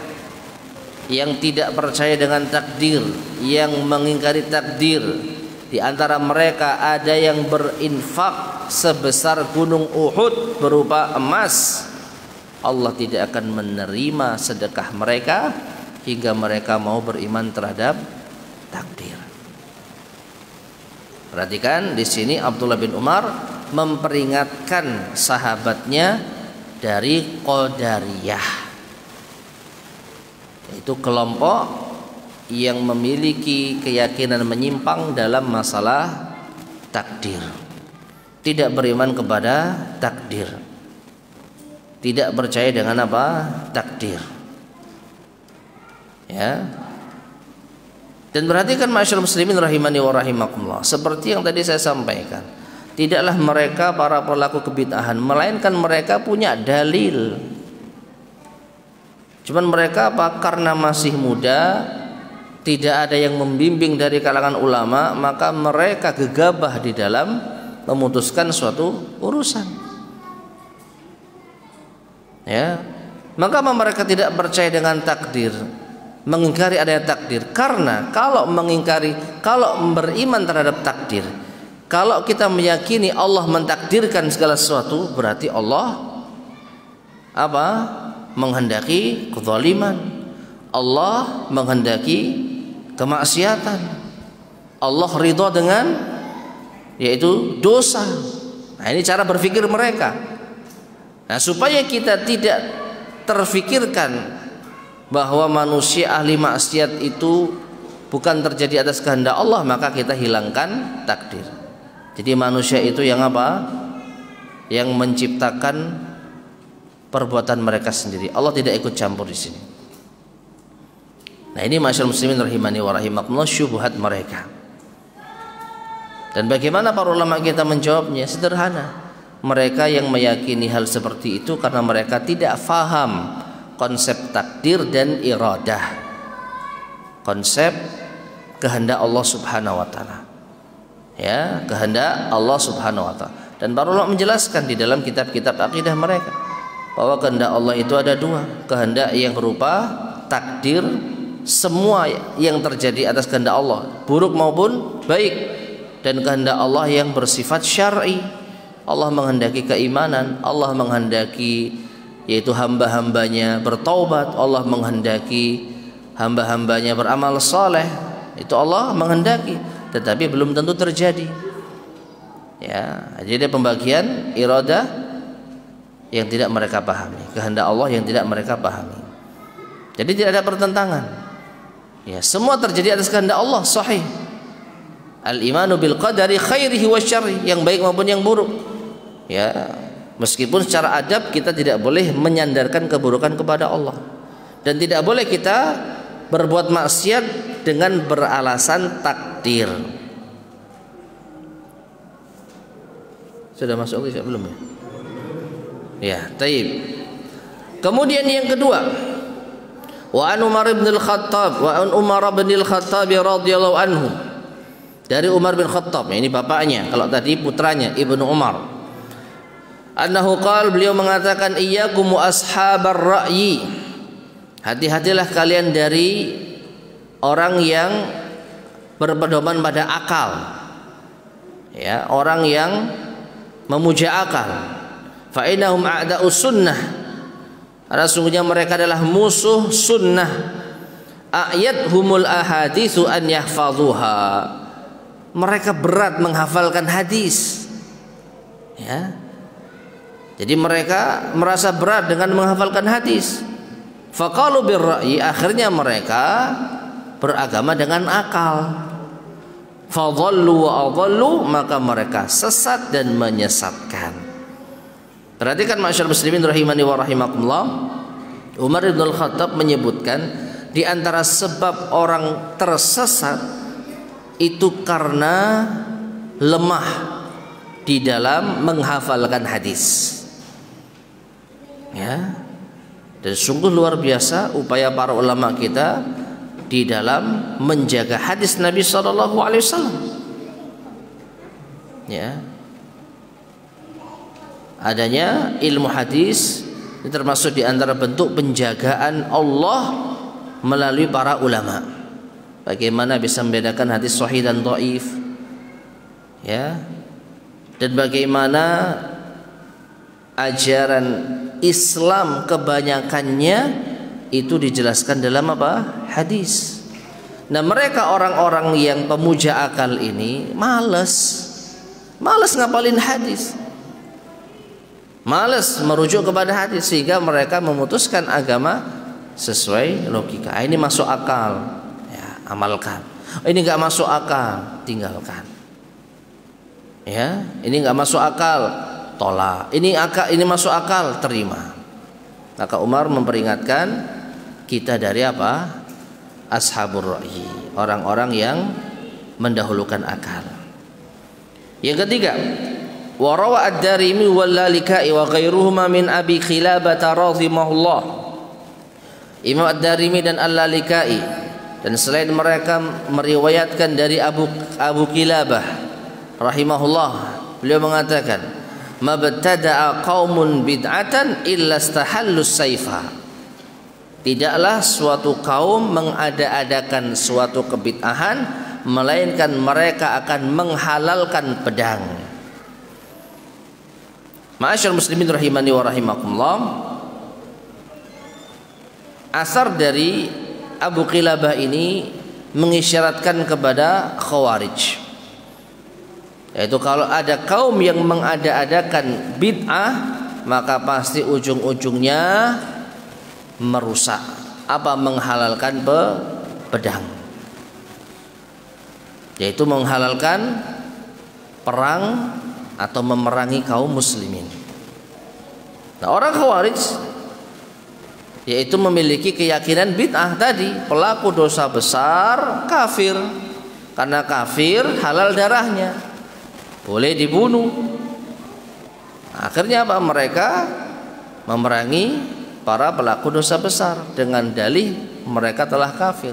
yang tidak percaya dengan takdir, yang mengingkari takdir, di antara mereka ada yang berinfak sebesar gunung Uhud berupa emas, Allah tidak akan menerima sedekah mereka hingga mereka mau beriman terhadap takdir. Perhatikan di sini Abdullah bin Umar memperingatkan sahabatnya dari Qadariyah, yaitu kelompok yang memiliki keyakinan menyimpang dalam masalah takdir. Tidak beriman kepada takdir, tidak percaya dengan apa? Takdir. Ya. Dan perhatikan masyarakat muslimin rahimani wa rahimakumullah, seperti yang tadi saya sampaikan, tidaklah mereka para pelaku kebid'ahan, melainkan mereka punya dalil. Cuman mereka apa? Karena masih muda, tidak ada yang membimbing dari kalangan ulama, maka mereka gegabah di dalam memutuskan suatu urusan. Ya, maka mereka tidak percaya dengan takdir, mengingkari adanya takdir. Karena kalau mengingkari, kalau beriman terhadap takdir, kalau kita meyakini Allah mentakdirkan segala sesuatu, berarti Allah apa? Menghendaki kezaliman, Allah menghendaki kemaksiatan, Allah ridha dengan yaitu dosa. Nah, ini cara berpikir mereka. Nah, supaya kita tidak terfikirkan bahwa manusia ahli maksiat itu bukan terjadi atas kehendak Allah, maka kita hilangkan takdir. Jadi manusia itu yang apa? Yang menciptakan perbuatan mereka sendiri. Allah tidak ikut campur di sini. Nah, ini masyarakat muslimin rahimani wa rahimakumullah, syubhat mereka. Dan bagaimana para ulama kita menjawabnya? Sederhana. Mereka yang meyakini hal seperti itu karena mereka tidak faham konsep takdir dan iradah, konsep kehendak Allah Subhanahu wa taala. Ya, kehendak Allah Subhanahu wa taala. Dan para ulama menjelaskan di dalam kitab-kitab akidah mereka bahwa kehendak Allah itu ada dua, kehendak yang berupa takdir, semua yang terjadi atas kehendak Allah, buruk maupun baik, dan kehendak Allah yang bersifat syar'i. Allah menghendaki keimanan, Allah menghendaki yaitu hamba-hambanya bertaubat, Allah menghendaki hamba-hambanya beramal saleh, itu Allah menghendaki, tetapi belum tentu terjadi. Ya, jadi pembagian iradah yang tidak mereka pahami, kehendak Allah yang tidak mereka pahami. Jadi tidak ada pertentangan. Ya, semua terjadi atas kehendak Allah, sahih. Al-imanu bil qadari khairihi wa syarri, yang baik maupun yang buruk. Ya, meskipun secara adab kita tidak boleh menyandarkan keburukan kepada Allah, dan tidak boleh kita berbuat maksiat dengan beralasan takdir. Sudah masuk tidak belum ya? Ya, taib. Kemudian yang kedua, wa an Umar bin Al-Khattab, wa an Umar bin Al-Khattab radhiyallahu anhu, dari Umar bin Khattab, ini bapaknya, kalau tadi putranya Ibnu Umar. Annahu qala, beliau mengatakan, iyyakum wa ashabar ra'yi, hati-hatilah kalian dari orang yang berpedoman pada akal, ya, orang yang memuja akal. Fa innahum a'da'us sunnah, karena sungguhnya mereka adalah musuh sunnah. Ayathumul ahaditsu an yahfazuha, mereka berat menghafalkan hadis. Ya, jadi mereka merasa berat dengan menghafalkan hadis. Faqalu birra'yi, akhirnya mereka beragama dengan akal. Fadhallu wa adhallu, maka mereka sesat dan menyesatkan. Perhatikan masyarakat muslimin rahimani wa rahimakumullah, Umar bin Al-Khattab menyebutkan di antara sebab orang tersesat itu karena lemah di dalam menghafalkan hadis. Ya, dan sungguh luar biasa upaya para ulama kita di dalam menjaga hadis Nabi Shallallahu Alaihi Wasallam. Ya, adanya ilmu hadis ini termasuk di antara bentuk penjagaan Allah melalui para ulama. Bagaimana bisa membedakan hadis sahih dan dhaif, ya, dan bagaimana ajaran Islam kebanyakannya itu dijelaskan dalam apa? Hadis. Nah, mereka orang-orang yang pemuja akal ini malas ngapalin hadis, malas merujuk kepada hadis, sehingga mereka memutuskan agama sesuai logika. Ini masuk akal, ya, amalkan. Ini nggak masuk akal, tinggalkan. Ya, ini nggak masuk akal, tolak. Ini masuk akal, terima. Maka Umar memperingatkan kita dari apa? Ashabur ra'yi, orang-orang yang mendahulukan akal. Yang ketiga, wa rawa ad-Darimi wal Lalikai wa ghairuhuma min Abi Khilabah radhimahullah. Imam ad-Darimi dan al-Lalikai dan selain mereka meriwayatkan dari Abu Khilabah rahimahullah, beliau mengatakan, mabtada'a qaumun bid'atan illa istahallus saifa. Tidaklah suatu kaum mengada-adakan suatu kebid'ahan melainkan mereka akan menghalalkan pedang. Ma'asyar muslimin rahimani wa rahimakumullah, asar dari Abu Khilabah ini mengisyaratkan kepada Khawarij, yaitu kalau ada kaum yang mengada-adakan bid'ah maka pasti ujung-ujungnya merusak, menghalalkan pedang, yaitu menghalalkan perang atau memerangi kaum muslimin. Nah, orang Khawarij yaitu memiliki keyakinan bid'ah tadi, pelaku dosa besar, kafir. Karena kafir halal darahnya, boleh dibunuh. Akhirnya apa? Mereka memerangi para pelaku dosa besar dengan dalih mereka telah kafir.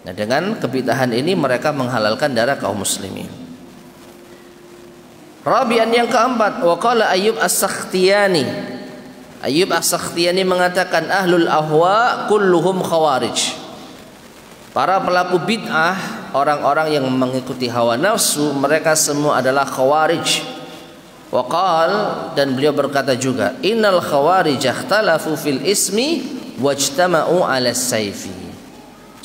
Nah, dengan kebid'ahan ini mereka menghalalkan darah kaum muslimin. Rabi'an yang keempat, wa qala Ayyub As-Sakhtiyani. Ayyub As-Sakhtiyani mengatakan ahlul ahwa kulluhum khawarij. Para pelaku bid'ah, orang-orang yang mengikuti hawa nafsu, mereka semua adalah khawarij. Waqal, dan beliau berkata juga, innal khawarij ikhtalafu fil ismi wajtama'u 'ala saifi.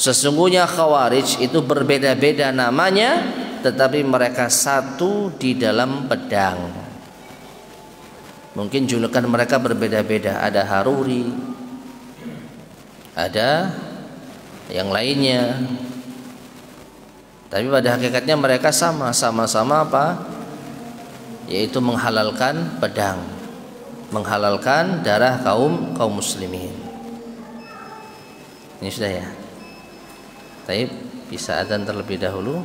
Sesungguhnya khawarij itu berbeda-beda namanya, tetapi mereka satu di dalam pedang. Mungkin julukan mereka berbeda-beda, ada Haruri, ada yang lainnya, tapi pada hakikatnya mereka sama-sama apa? Yaitu menghalalkan pedang, menghalalkan darah kaum muslimin. Ini sudah ya. Baik, bisa adzan terlebih dahulu.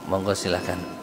Monggo silakan.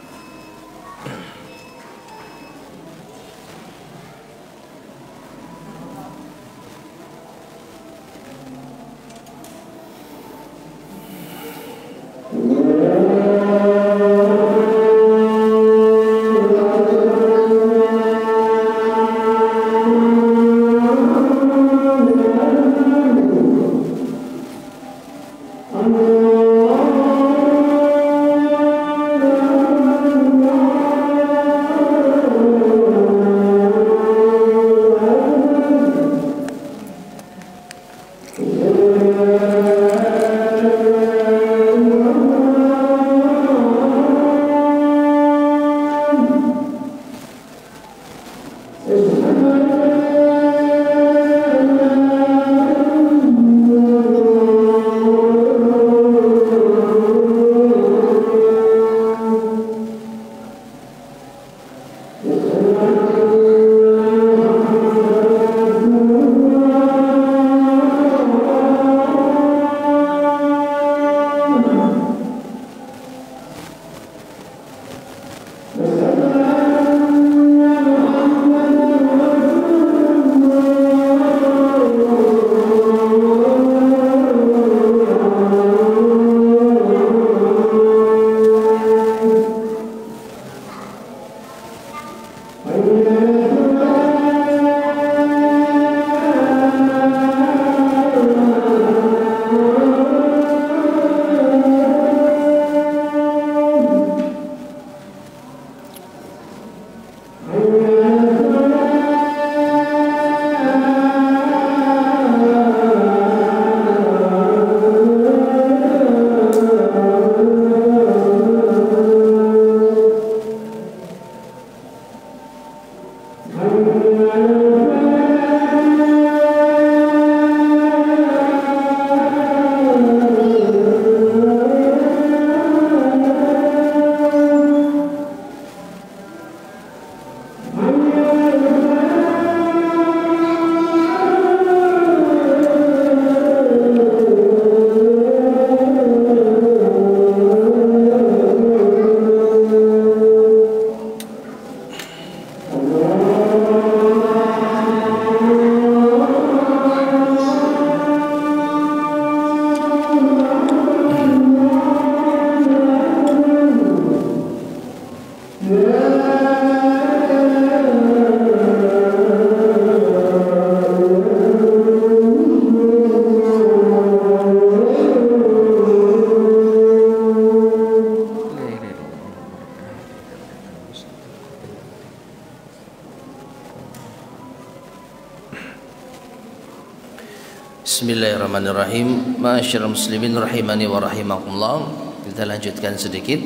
Bismillahirrahmanirrahim. Ma'asyiral muslimin rahimani wa rahimakumullah. Kita lanjutkan sedikit.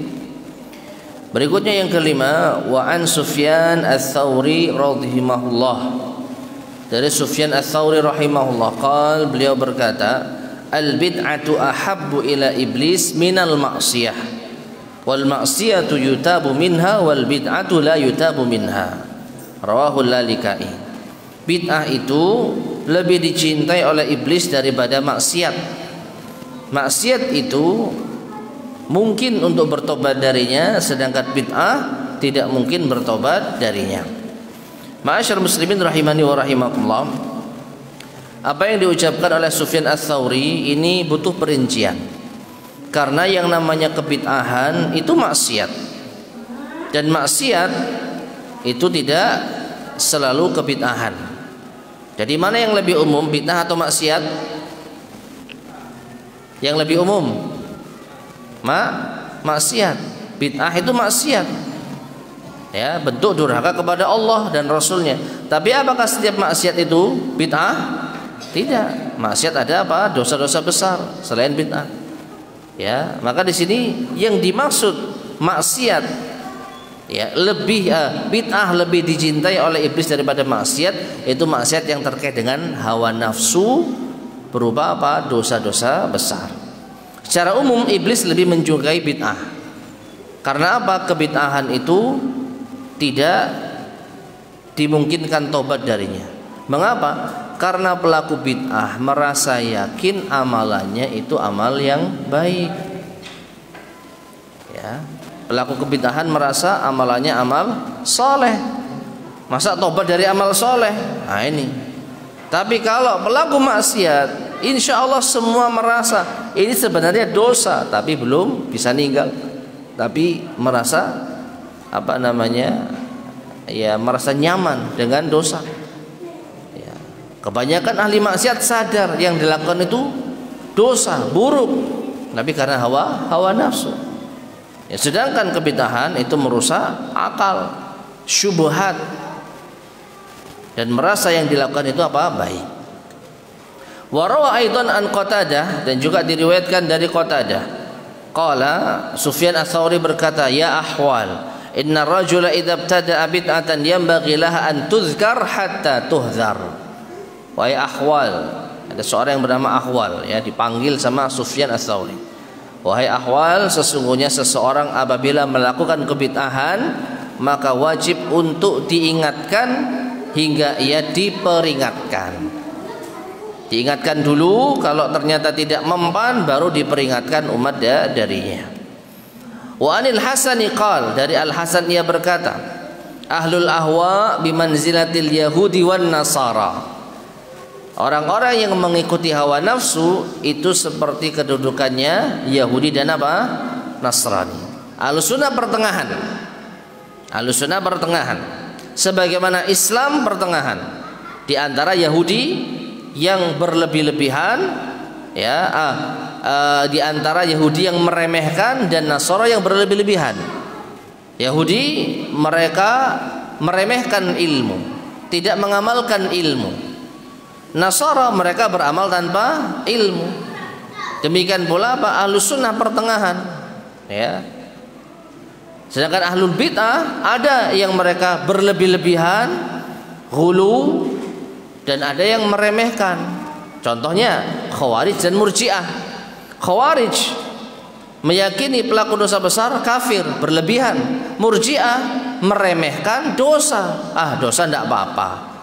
Berikutnya yang kelima, wa an Sufyan ats-Tsauri radhiyallahu. Dari Sufyan ats-Tsauri rahimahullah, qal, beliau berkata, al bid'atu ahabbu ila iblis minal ma'siyah. Wal ma'siyatu yutabu minha wal bid'atu la yutabu minha. Rawahu al-Lalikai. Bid'ah itu lebih dicintai oleh iblis daripada maksiat. Maksiat itu mungkin untuk bertobat darinya, sedangkan bid'ah tidak mungkin bertobat darinya. Ma'asyar muslimin rahimani wa rahimakumullah. Apa yang diucapkan oleh Sufyan ats-Tsauri ini butuh perincian. Karena yang namanya kebid'ahan itu maksiat. Dan maksiat itu tidak selalu kebid'ahan. Jadi mana yang lebih umum, bid'ah atau maksiat? Yang lebih umum maksiat. Bid'ah itu maksiat, ya, bentuk durhaka kepada Allah dan Rasulnya. Tapi apakah setiap maksiat itu bid'ah? Tidak. Maksiat ada apa? Dosa-dosa besar selain bid'ah. Ya, maka di sini yang dimaksud maksiat, ya, lebih bid'ah lebih dicintai oleh iblis daripada maksiat. Itu maksiat yang terkait dengan hawa nafsu berupa apa? Dosa-dosa besar. Secara umum iblis lebih menyukai bid'ah. Karena apa? Kebid'ahan itu tidak dimungkinkan tobat darinya. Mengapa? Karena pelaku bid'ah merasa yakin amalannya itu amal yang baik. Ya. Pelaku kebid'ahan merasa amalannya amal soleh. Masa tobat dari amal soleh? Nah ini. Tapi kalau pelaku maksiat, insya Allah semua merasa ini sebenarnya dosa, tapi belum bisa ninggal. Tapi merasa apa namanya? Ya, merasa nyaman dengan dosa. Ya. Kebanyakan ahli maksiat sadar yang dilakukan itu dosa, buruk. Tapi karena hawa nafsu. Ya, sedangkan kebid'ahan itu merusak akal, syubhat, dan merasa yang dilakukan itu apa? Baik. Wa rawa aidan an Qatadah, dan juga diriwayatkan dari Qatadah. Qala, Sufyan ats-Tsauri berkata, ya ahwal, inna rajula idza ibtada'a bid'atan yanbaghi laha an tuzkar hatta tuhzar. Wahai ahwal, ada seorang yang bernama Ahwal, ya, dipanggil sama Sufyan ats-Tsauri. Wahai ahwal, sesungguhnya seseorang apabila melakukan kebid'ahan maka wajib untuk diingatkan hingga ia diperingatkan. Diingatkan dulu, kalau ternyata tidak mempan baru diperingatkan umat darinya. Wa anil Hasani qal, dari Al Hasan ia berkata, ahlul ahwa bimanzilatil yahudi wan nasara. Orang-orang yang mengikuti hawa nafsu itu seperti kedudukannya Yahudi dan apa? Nasrani. Ahlussunnah pertengahan. Ahlussunnah pertengahan. Sebagaimana Islam pertengahan. Di antara Yahudi yang berlebih-lebihan, ya, di antara Yahudi yang meremehkan dan Nasara yang berlebih-lebihan. Yahudi mereka meremehkan ilmu, tidak mengamalkan ilmu. Nasara mereka beramal tanpa ilmu. Demikian pula apa? Ahlussunnah pertengahan, ya. Sedangkan ahlul bid'ah ada yang mereka berlebih-lebihan, ghulu, dan ada yang meremehkan. Contohnya Khawarij dan Murji'ah. Khawarij meyakini pelaku dosa besar kafir, berlebihan. Murji'ah meremehkan dosa. Dosa tidak apa-apa.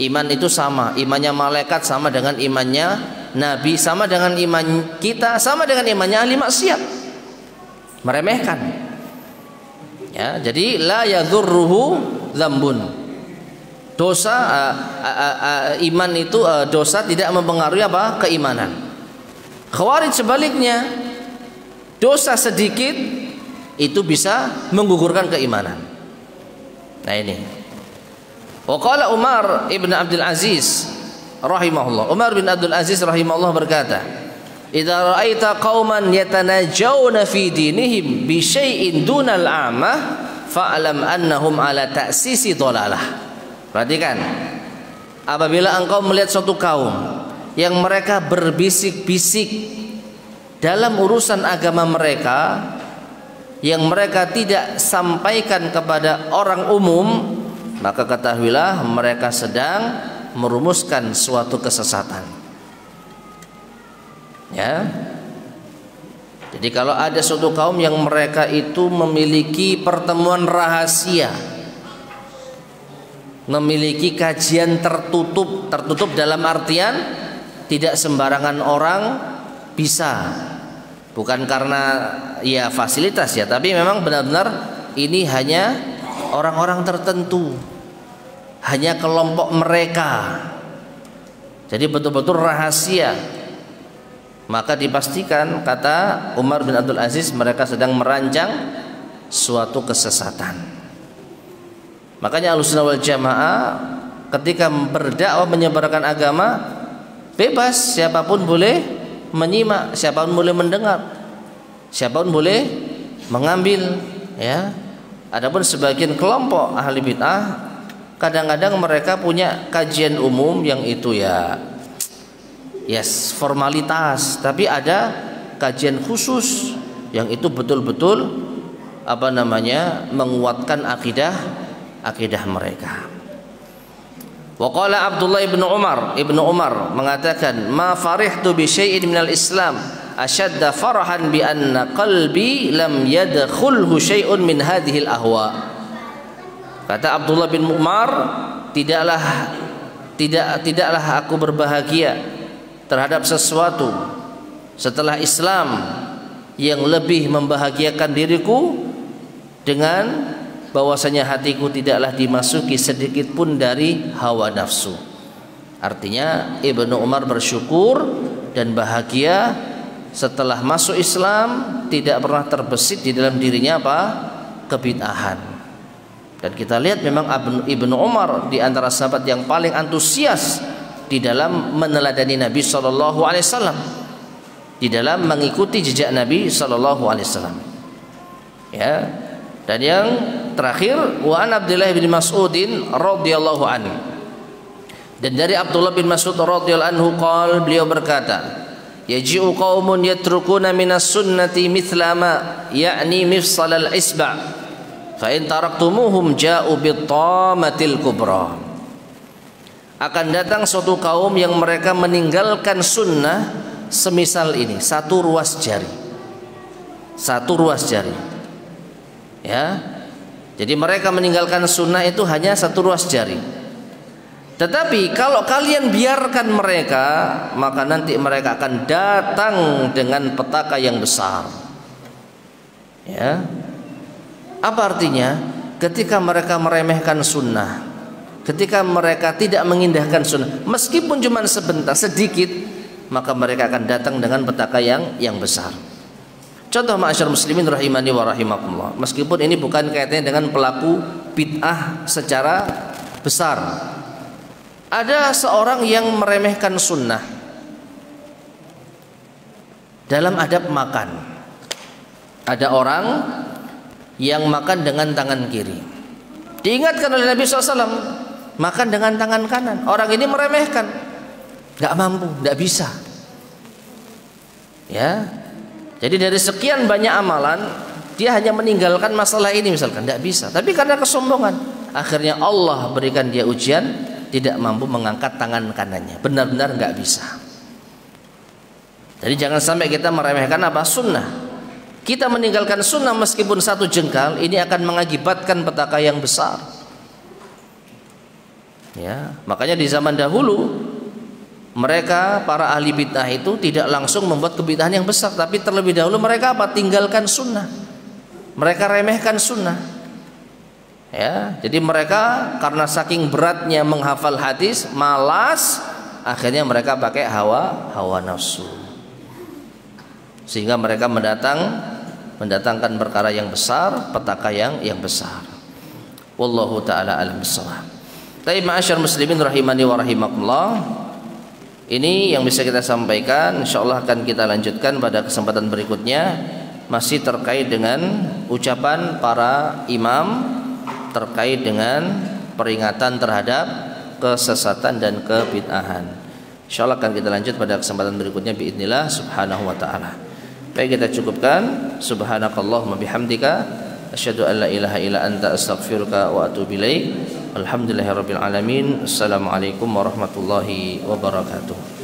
Iman itu sama, imannya malaikat sama dengan imannya Nabi, sama dengan iman kita, sama dengan imannya ahli maksiat. Meremehkan. Ya, jadi la yadhurruhu dzambun. Dosa iman itu dosa tidak mempengaruhi apa? Keimanan. Khawarij sebaliknya, dosa sedikit itu bisa menggugurkan keimanan. Nah ini. Wa qala Umar ibn Abdul Aziz rahimahullah. Umar bin Abdul Aziz rahimahullah berkata, idza ra'aita qauman yatanajawna fi dinihim bi syai'in dunal a'mah fa'lam annahum ala ta'sisi dhalalah. Perhatikan, apabila engkau melihat suatu kaum yang mereka berbisik-bisik dalam urusan agama mereka, yang mereka tidak sampaikan kepada orang umum, maka ketahuilah mereka sedang merumuskan suatu kesesatan. Ya. Jadi kalau ada suatu kaum yang mereka itu memiliki pertemuan rahasia, memiliki kajian tertutup dalam artian tidak sembarangan orang bisa, bukan karena ya fasilitas ya, tapi memang benar-benar ini hanya orang-orang tertentu, hanya kelompok mereka, jadi betul-betul rahasia. Maka dipastikan, kata Umar bin Abdul Aziz, mereka sedang merancang suatu kesesatan. Makanya Ahlussunnah wal Jamaah ketika berdakwah menyebarkan agama, bebas, siapapun boleh menyimak, siapapun boleh mendengar, siapapun boleh mengambil, ya. Adapun sebagian kelompok ahli bid'ah, kadang-kadang mereka punya kajian umum yang itu ya yes, formalitas, tapi ada kajian khusus yang itu betul-betul menguatkan akidah mereka. Waqala Abdullah ibnu Umar mengatakan, ma farihtu bi syai'in minal Islam asyadda farahan bi anna qalbi lam yadkhulhu syai'un min hadhil ahwa. Kata Abdullah bin Umar, tidaklah aku berbahagia terhadap sesuatu setelah Islam yang lebih membahagiakan diriku dengan bahwasanya hatiku tidaklah dimasuki sedikit pun dari hawa nafsu. Artinya Ibnu Umar bersyukur dan bahagia setelah masuk Islam tidak pernah terbesit di dalam dirinya kebid'ahan. Dan kita lihat memang Ibnu Umar di antara sahabat yang paling antusias di dalam meneladani Nabi sallallahu alaihi wasallam, di dalam mengikuti jejak Nabi sallallahu alaihi wasallam. Ya. Dan yang terakhir, wa an Abdullah bin Mas'udin radhiyallahu anhu. Dan dari Abdullah bin Mas'ud radhiyallahu anhu qala, beliau berkata, yaji'u qaumun yatrukuna minas sunnati mithla ma ya'ni mifsal al-isba' fa in taraktumuhum ja'u bit-tamatil kubra. Akan datang suatu kaum yang mereka meninggalkan sunnah semisal ini, satu ruas jari, ya. Jadi mereka meninggalkan sunnah itu hanya satu ruas jari. Tetapi kalau kalian biarkan mereka, maka nanti mereka akan datang dengan petaka yang besar. Ya. Apa artinya? Ketika mereka meremehkan sunnah, ketika mereka tidak mengindahkan sunnah, meskipun cuma sebentar, sedikit, maka mereka akan datang dengan petaka yang besar. Contoh ma'asyar muslimin rahimani wa rahimakumullah, meskipun ini bukan kaitannya dengan pelaku bid'ah secara besar. Ada seorang yang meremehkan sunnah dalam adab makan. Ada orang yang makan dengan tangan kiri. Diingatkan oleh Nabi SAW, makan dengan tangan kanan. Orang ini meremehkan, nggak mampu, nggak bisa. Ya, jadi dari sekian banyak amalan, dia hanya meninggalkan masalah ini misalkan, nggak bisa. Tapi karena kesombongan, akhirnya Allah berikan dia ujian, tidak mampu mengangkat tangan kanannya. Benar-benar nggak bisa. Jadi jangan sampai kita meremehkan sunnah. Kita meninggalkan sunnah meskipun satu jengkal, ini akan mengakibatkan petaka yang besar. Ya, makanya di zaman dahulu mereka para ahli bid'ah itu tidak langsung membuat kebid'ahan yang besar, tapi terlebih dahulu mereka tinggalkan sunnah. Mereka remehkan sunnah. Ya, jadi mereka karena saking beratnya menghafal hadis, malas, akhirnya mereka pakai hawa nafsu. Sehingga mereka mendatangkan perkara yang besar, petaka yang besar. Wallahu taala alam bissawab. Tapi ma'asyar muslimin rahimani wa rahimakumullah, ini yang bisa kita sampaikan. Insyaallah akan kita lanjutkan pada kesempatan berikutnya, masih terkait dengan ucapan para imam terkait dengan peringatan terhadap kesesatan dan kebid'ahan. Insyaallah akan kita lanjut pada kesempatan berikutnya biidznillah subhanahu wa taala. Baik, kita cukupkan. Subhanakallahumma bihamdika asyhadu an la ilaha illa anta astaghfiruka wa atubu ilaik. Alhamdulillahirabbil alamin. Assalamualaikum warahmatullahi wabarakatuh.